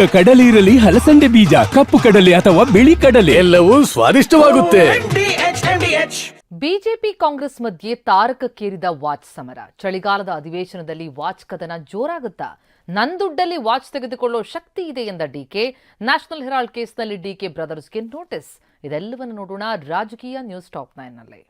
ಈಗ ಕಡಲೆ ಇರಲಿ, ಹಲಸಂಡೆ ಬೀಜ, ಕಪ್ಪು ಕಡಲೆ ಅಥವಾ ಬಿಳಿ ಕಡಲೆ, ಎಲ್ಲವೂ ಸ್ವಾದಿಷ್ಟವಾಗುತ್ತೆ. ಬಿಜೆಪಿ ಕಾಂಗ್ರೆಸ್ ಮಧ್ಯೆ ತಾರಕಕ್ಕೇರಿದ ವಾಚ್ ಸಮರ. ಚಳಿಗಾಲದ ಅಧಿವೇಶನದಲ್ಲಿ ವಾಚ್ ಕದನ ಜೋರಾಗುತ್ತಾ? ನನ್ನ ದುಡ್ಡಲ್ಲಿ ವಾಚ್ ತೆಗೆದುಕೊಳ್ಳೋ ಶಕ್ತಿ ಇದೆ ಎಂದ ಡಿಕೆ. ನ್ಯಾಷನಲ್ ಹೆರಾಲ್ಡ್ ಕೇಸ್ನಲ್ಲಿ ಡಿಕೆ ಬ್ರದರ್ಸ್ಗೆ ನೋಟಿಸ್. ಇದೆಲ್ಲವನ್ನು ನೋಡೋಣ ರಾಜಕೀಯ ನ್ಯೂಸ್ ಟಾಪ್ 9 ನಲ್ಲಿ.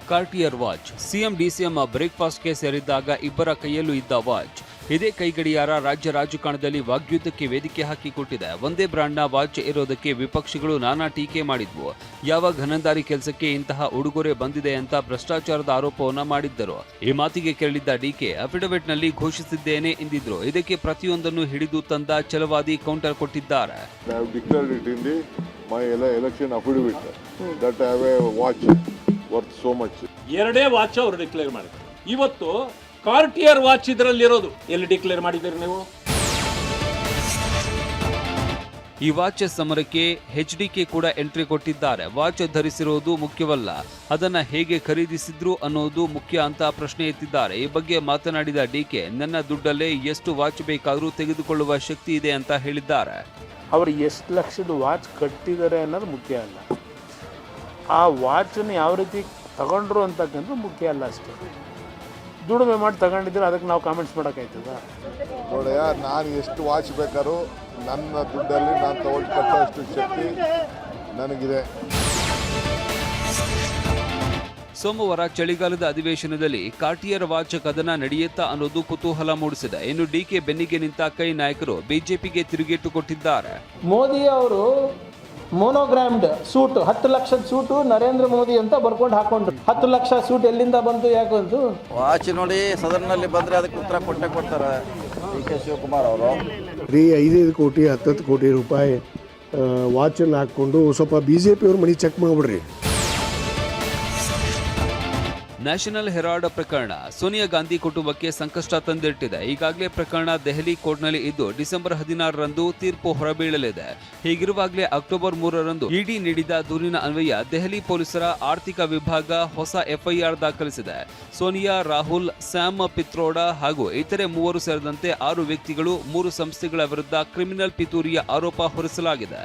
ಕಾರ್ಟಿಯರ್ ವಾಚ್. ಸಿಎಂ ಡಿಸಿಎಂ ಬ್ರೇಕ್ಫಾಸ್ಟ್ಗೆ ಸೇರಿದ್ದಾಗ ಇಬ್ಬರ ಕೈಯಲ್ಲೂ ಇದ್ದ ವಾಚ್. ಇದೇ ಕೈಗಡಿಯಾರ ರಾಜ್ಯ ರಾಜಕಾರಣದಲ್ಲಿ ವಾಗ್ಯುದ್ಧಕ್ಕೆ ವೇದಿಕೆ ಹಾಕಿಕೊಟ್ಟಿದೆ. ಒಂದೇ ಬ್ರಾಂಡ್ನ ವಾಚ್ ಇರೋದಕ್ಕೆ ವಿಪಕ್ಷಗಳು ನಾನಾ ಟೀಕೆ ಮಾಡಿದ್ವು. ಯಾವ ಘನಂದಾರಿ ಕೆಲಸಕ್ಕೆ ಇಂತಹ ಉಡುಗೊರೆ ಬಂದಿದೆ ಅಂತ ಭ್ರಷ್ಟಾಚಾರದ ಆರೋಪವನ್ನ ಮಾಡಿದ್ದರು. ಈ ಮಾತಿಗೆ ಕೆರಳಿದ್ದ ಡಿಕೆ ಅಫಿಡವಿಟ್ನಲ್ಲಿ ಘೋಷಿಸಿದ್ದೇನೆ ಎಂದಿದ್ರು. ಇದಕ್ಕೆ ಪ್ರತಿಯೊಂದನ್ನು ಹಿಡಿದು ತಂದ ಛಲವಾದಿ ಕೌಂಟರ್ ಕೊಟ್ಟಿದ್ದಾರೆ. ಎರಡೇ ವಾಚ್ ಅವರು ಡಿಕ್ಲೇರ್ ಮಾಡಿದ್ರು. ಇವತ್ತು ಕಾರ್ಟಿಯರ್ ವಾಚ್ ಇದರಲ್ಲಿರೋದು ಎಲ್ಲಿ ಡಿಕ್ಲೇರ್ ಮಾಡಿದ್ದೀರಿ ನೀವು? ಈ ವಾಚ್ ಸಮರಕ್ಕೆ ಎಚ್ಡಿಕೆ ಕೂಡ ಎಂಟ್ರಿ ಕೊಟ್ಟಿದ್ದಾರೆ. ವಾಚ್ ಧರಿಸಿರುವುದು ಮುಖ್ಯವಲ್ಲ, ಅದನ್ನ ಹೇಗೆ ಖರೀದಿಸಿದ್ರು ಅನ್ನೋದು ಮುಖ್ಯ ಅಂತ ಪ್ರಶ್ನೆ ಎತ್ತಿದ್ದಾರೆ. ಈ ಬಗ್ಗೆ ಮಾತನಾಡಿದ ಡಿಕೆ, ನನ್ನ ದುಡ್ಡಲ್ಲೇ ಎಷ್ಟು ವಾಚ್ ಬೇಕಾದರೂ ತೆಗೆದುಕೊಳ್ಳುವ ಶಕ್ತಿ ಇದೆ ಅಂತ ಹೇಳಿದ್ದಾರೆ. ಅವರು ಎಷ್ಟು ಲಕ್ಷದ ವಾಚ್ ಕಟ್ಟಿದ್ದಾರೆ ಅನ್ನೋದು ಮುಖ್ಯ ಅಲ್ಲ, ಆ ವಾಚನ್ನು ಯಾವ ರೀತಿ ತಗೊಂಡ್ರು ಅಂತಕ್ಕಂಥ ಮುಖ್ಯ ಅಲ್ಲ ಅಷ್ಟೇ. ದುಡಿಮೆ ಮಾಡಿ ತಗೊಂಡಿದ್ರೆ ಅದಕ್ಕೆ ನಾವು ಕಾಮೆಂಟ್ಸ್ ಮಾಡೋಕ್ಕಾಯ್ತದ? ನೋಡಯ್ಯ, ನಾನು ಎಷ್ಟು ವಾಚ್ ಬೇಕಾದ್ರೂ ನನ್ನ ದುಡ್ಡಲ್ಲಿ ನಾನು ತಗೊಂಡು ಕಟ್ಟೋಷ್ಟು ಶಕ್ತಿ ನನಗಿದೆ. ಸೋಮವಾರ ಚಳಿಗಾಲದ ಅಧಿವೇಶನದಲ್ಲಿ ಕಾರ್ಟಿಯರ್ ವಾಚ್ ಕದನ ನಡೆಯುತ್ತಾ ಅನ್ನೋದು ಕುತೂಹಲ ಮೂಡಿಸಿದೆ. ಇನ್ನು ಡಿಕೆ ಬೆನ್ನಿಗೆ ನಿಂತ ಕೈ ನಾಯಕರು ಬಿಜೆಪಿಗೆ ತಿರುಗೇಟು ಕೊಟ್ಟಿದ್ದಾರೆ. ಮೋದಿ ಅವರು ಮೋನೋಗ್ರಾಮ್ಡ್ ಸೂಟ್ 10 ಲಕ್ಷದ ಸೂಟು ನರೇಂದ್ರ ಮೋದಿ ಅಂತ ಬರ್ಕೊಂಡು ಹಾಕೊಂಡ್ರು. 10 ಲಕ್ಷ ಸೂಟ್ ಎಲ್ಲಿಂದ ಬಂತು, ಯಾಕೆ ಬಂತು? ವಾಚ್ ನೋಡಿ ಸದನ್ನಲ್ಲಿ ಬಂದ್ರೆ ಅದಕ್ಕೆ ಉತ್ತರ ಕೊಡ್ತಾರೆ DK ಶಿವಕುಮಾರ್ ಅವರು. 5 ಕೋಟಿ 10 ಕೋಟಿ ರೂಪಾಯಿ ವಾಚನ್ನು ಹಾಕ್ಕೊಂಡು ಸ್ವಲ್ಪ ಬಿಜೆಪಿ ಅವ್ರ ಮನಿ ಚೆಕ್ ಮಾಡ್ಬಿಡ್ರಿ. ನ್ಯಾಷನಲ್ ಹೆರಾಲ್ಡ್ ಪ್ರಕರಣ ಸೋನಿಯಾ ಗಾಂಧಿ ಕುಟುಂಬಕ್ಕೆ ಸಂಕಷ್ಟ ತಂದಿಟ್ಟಿದೆ. ಈಗಾಗಲೇ ಪ್ರಕರಣ ದೆಹಲಿ ಕೋರ್ಟ್ನಲ್ಲಿ ಇದ್ದು ಡಿಸೆಂಬರ್ 16ರಂದು ತೀರ್ಪು ಹೊರಬೀಳಲಿದೆ. ಹೀಗಿರುವಾಗಲೇ ಅಕ್ಟೋಬರ್ 3ರಂದು ಇಡಿ ನೀಡಿದ ದೂರಿನ ಅನ್ವಯ ದೆಹಲಿ ಪೊಲೀಸರ ಆರ್ಥಿಕ ವಿಭಾಗ ಹೊಸ ಎಫ್ಐಆರ್ ದಾಖಲಿಸಿದೆ. ಸೋನಿಯಾ, ರಾಹುಲ್, ಸ್ಯಾಮ್ ಪಿತ್ರೋಡಾ ಹಾಗೂ ಇತರೆ 3 ಸೇರಿದಂತೆ 6 ವ್ಯಕ್ತಿಗಳು 3 ಸಂಸ್ಥೆಗಳ ವಿರುದ್ಧ ಕ್ರಿಮಿನಲ್ ಪಿತೂರಿಯ ಆರೋಪ ಹೊರಿಸಲಾಗಿದೆ.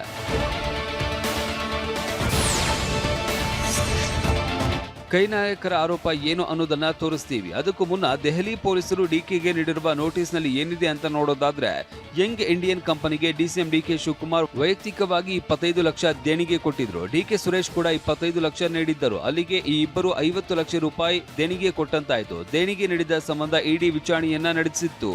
ಕೈ ನಾಯಕರ ಆರೋಪ ಏನು ಅನ್ನೋದನ್ನ ತೋರಿಸ್ತೀವಿ. ಅದಕ್ಕೂ ಮುನ್ನ ದೆಹಲಿ ಪೊಲೀಸರು ಡಿಕೆಗೆ ನೀಡಿರುವ ನೋಟಿಸ್ನಲ್ಲಿ ಏನಿದೆ ಅಂತ ನೋಡೋದಾದ್ರೆ, ಯಂಗ್ ಇಂಡಿಯನ್ ಕಂಪನಿಗೆ ಡಿಸಿಎಂ ಡಿಕೆ ಶಿವಕುಮಾರ್ ವೈಯಕ್ತಿಕವಾಗಿ 25 ಲಕ್ಷ ದೇಣಿಗೆ ಕೊಟ್ಟಿದ್ರು. ಡಿಕೆ ಸುರೇಶ್ ಕೂಡ 25 ಲಕ್ಷ ನೀಡಿದ್ದರು. ಅಲ್ಲಿಗೆ ಈ ಇಬ್ಬರು 50 ಲಕ್ಷ ರೂಪಾಯಿ ದೇಣಿಗೆ ಕೊಟ್ಟಂತಾಯ್ತು. ದೇಣಿಗೆ ನೀಡಿದ ಸಂಬಂಧ ಇಡಿ ವಿಚಾರಣೆಯನ್ನ ನಡೆಸಿತ್ತು.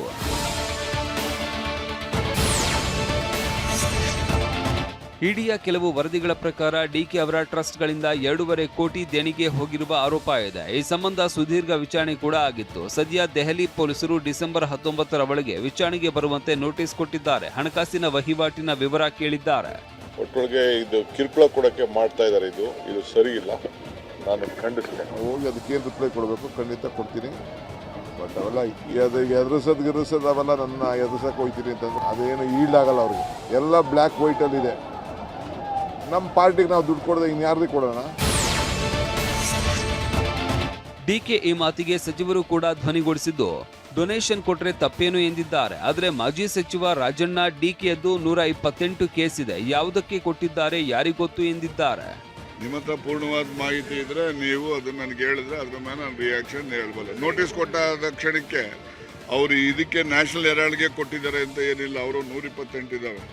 ಇಡಿಯ ಕೆಲವು ವರದಿಗಳ ಪ್ರಕಾರ ಡಿಕೆ ಅವರ ಟ್ರಸ್ಟ್ಗಳಿಂದ 2.5 ಕೋಟಿ ದೇಣಿಗೆ ಹೋಗಿರುವ ಆರೋಪ ಇದೆ. ಈ ಸಂಬಂಧ ಸುದೀರ್ಘ ವಿಚಾರಣೆ ಕೂಡ ಆಗಿತ್ತು. ಸದ್ಯ ದೆಹಲಿ ಪೊಲೀಸರು ಡಿಸೆಂಬರ್ 19ರ ಒಳಗೆ ವಿಚಾರಣೆಗೆ ಬರುವಂತೆ ನೋಟಿಸ್ ಕೊಟ್ಟಿದ್ದಾರೆ. ಹಣಕಾಸಿನ ವಹಿವಾಟಿನ ವಿವರ ಕೇಳಿದ್ದಾರೆ. ಒಟ್ಟೊಳಗೆ ಇದು ಕಿರುಕುಳ ಕೊಡಕ್ಕೆ ಮಾಡ್ತಾ ಇದ್ದಾರೆ. ಇದು ಸರಿ ಇಲ್ಲ, ನಾನು ಖಂಡಿಸ್ತೇನೆ. ಹೋಗಿ ಅದಕ್ಕೇನು ರಿಪ್ಲೈ ಕೊಡಬೇಕು ಖಂಡಿತ ಕೊಡ್ತೀನಿ. ಬಟ್ ಅವೆಲ್ಲ ಎದುರಿಸೋದು ಅವೆಲ್ಲ ನನ್ನ ಎದುರಿಸಕ್ಕೆ ಹೋಗ್ತೀನಿ ಅಂತಂದ್ರೆ ಅದೇನು ಈಡಾಗಲ್ಲ. ಅವ್ರಿಗೆ ಎಲ್ಲ ಬ್ಲ್ಯಾಕ್ ವೈಟಲ್ಲಿ ಇದೆ. ನಮ್ಮ ಪಾರ್ಟಿಗೆ ನಾವು ದುಡ್ಡು ಕೊಡೋದು ಇನ್ಯಾರ್ದು ಕೊಡೋಣ? ಡಿಕೆ ಈ ಮಾತಿಗೆ ಸಚಿವರು ಕೂಡ ಧ್ವನಿಗೊಳಿಸಿದ್ದು, ಡೊನೇಷನ್ ಕೊಟ್ರೆ ತಪ್ಪೇನು ಎಂದಿದ್ದಾರೆ. ಆದರೆ ಮಾಜಿ ಸಚಿವ ರಾಜಣ್ಣ ಡಿಕೆಯದ್ದು 128 ಕೇಸ್ ಇದೆ, ಯಾವುದಕ್ಕೆ ಕೊಟ್ಟಿದ್ದಾರೆ ಯಾರಿಗೊತ್ತು ಎಂದಿದ್ದಾರೆ. ನಿಮ್ಮ ಹತ್ರ ಪೂರ್ಣವಾದ ಮಾಹಿತಿ ಇದ್ರೆ ನೀವು ಅದನ್ನ ನನಗೆ ಹೇಳಿದ್ರೆ ಅದ್ರ ಮೇಲೆ ನಾನು ರಿಯಾಕ್ಷನ್ ಹೇಳ್ಬಲ್ಲ. ನೋಟಿಸ್ ಕೊಟ್ಟಾದ ಕ್ಷಣಕ್ಕೆ ಅವರು ಇದಕ್ಕೆ ನ್ಯಾಷನಲ್ ಹೆರಾಲ್ಡ್ಗೆ ಕೊಟ್ಟಿದ್ದಾರೆ ಅಂತ ಏನಿಲ್ಲ. ಅವರು 128 ಇದ್ದಾವೆ.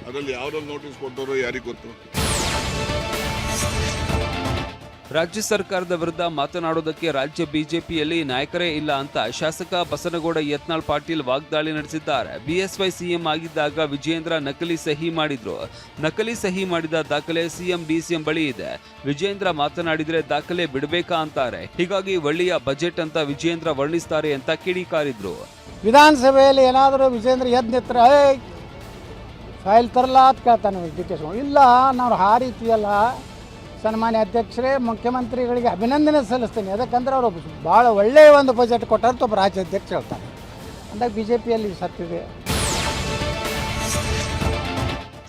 ಅದರಲ್ಲಿ ಯಾವ್ದ್ರಲ್ಲಿ ನೋಟಿಸ್ ಕೊಟ್ಟವರು ಯಾರಿಗೆ ಗೊತ್ತು? ರಾಜ್ಯ ಸರ್ಕಾರದ ವಿರುದ್ಧ ಮಾತನಾಡೋದಕ್ಕೆ ರಾಜ್ಯ ಬಿಜೆಪಿಯಲ್ಲಿ ನಾಯಕರೇ ಇಲ್ಲ ಅಂತ ಶಾಸಕ ಬಸನಗೌಡ ಯತ್ನಾಳ್ ಪಾಟೀಲ್ ವಾಗ್ದಾಳಿ ನಡೆಸಿದ್ದಾರೆ. ಬಿಎಸ್ವೈ ಸಿಎಂ ಆಗಿದ್ದಾಗ ವಿಜೇಂದ್ರ ನಕಲಿ ಸಹಿ ಮಾಡಿದ್ರು. ನಕಲಿ ಸಹಿ ಮಾಡಿದ ದಾಖಲೆ ಸಿಎಂ ಡಿಸಿಎಂ ಬಳಿ ಇದೆ. ವಿಜೇಂದ್ರ ಮಾತನಾಡಿದ್ರೆ ದಾಖಲೆ ಬಿಡಬೇಕಾ ಅಂತಾರೆ. ಹೀಗಾಗಿ ಒಳ್ಳೆಯ ಬಜೆಟ್ ಅಂತ ವಿಜೇಂದ್ರ ವರ್ಣಿಸ್ತಾರೆ ಅಂತ ಕಿಡಿಕಾರಿದ್ರು. ವಿಧಾನಸಭೆಯಲ್ಲಿ ಏನಾದರೂ ವಿಜೇಂದ್ರ ಎದ್ದು ನಿತ್ರ ಫೈಲ್ ತರಲ್ಲ ಅಂತ ಕೇಳ್ತಾನೆ ಡಿಕೆ ಶಿವಕುಮಾರ್. ಇಲ್ಲ, ನಾವು ಆ ರೀತಿಯಲ್ಲ, ಸನ್ಮಾನ್ಯ ಅಧ್ಯಕ್ಷರೇ ಮುಖ್ಯಮಂತ್ರಿಗಳಿಗೆ ಅಭಿನಂದನೆ ಸಲ್ಲಿಸ್ತೀನಿ. ಯಾಕಂದ್ರೆ ಅವರು ಭಾಳ ಒಳ್ಳೆಯ ಒಂದು ಬಜೆಟ್ ಕೊಟ್ಟಂತ ಒಬ್ಬ ರಾಜ್ಯಾಧ್ಯಕ್ಷ ಹೇಳ್ತಾರೆ. ಅಂದಾಗ ಬಿಜೆಪಿಯಲ್ಲಿ ಸತ್ತಿದೆ.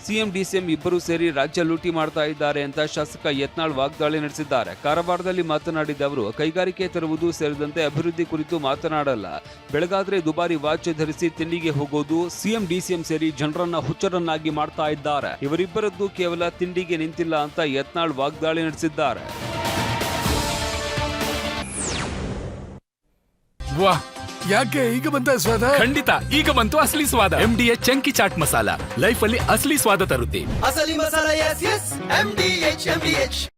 ಸಿಎಂ ಡಿಸಿಎಂ ಇಬ್ಬರು ಸೇರಿ ರಾಜ್ಯ ಲೂಟಿ ಮಾಡ್ತಾ ಇದ್ದಾರೆ ಅಂತ ಶಾಸಕ ಯತ್ನಾಳ್ ವಾಗ್ದಾಳಿ ನಡೆಸಿದ್ದಾರೆ. ಕಾರವಾರದಲ್ಲಿ ಮಾತನಾಡಿದ ಅವರು, ಕೈಗಾರಿಕೆ ತರುವುದು ಸೇರಿದಂತೆ ಅಭಿವೃದ್ಧಿ ಕುರಿತು ಮಾತನಾಡಲ್ಲ. ಬೆಳಗಾದ್ರೆ ದುಬಾರಿ ವಾಚ್ ಧರಿಸಿ ತಿಂಡಿಗೆ ಹೋಗೋದು. ಸಿಎಂ ಡಿಸಿಎಂ ಸೇರಿ ಜನರನ್ನ ಹುಚ್ಚರನ್ನಾಗಿ ಮಾಡ್ತಾ ಇದ್ದಾರೆ. ಇವರಿಬ್ಬರದ್ದು ಕೇವಲ ತಿಂಡಿಗೆ ನಿಂತಿಲ್ಲ ಅಂತ ಯತ್ನಾಳ್ ವಾಗ್ದಾಳಿ ನಡೆಸಿದ್ದಾರೆ. ವಾಹ್, ಯಾಕೆ ಈಗ ಬಂತ ಸ್ವಾದ? ಖಂಡಿತ ಈಗ ಬಂತು ಅಸಲಿ ಸ್ವಾದ. MDH chunky chaat masala life ಅಲ್ಲಿ ಅಸಲಿ ಸ್ವಾದ ತರುತ್ತೆ. ಅಸಲಿ ಮಸಾಲ, ಎಸ್ ಎಸ್ MDH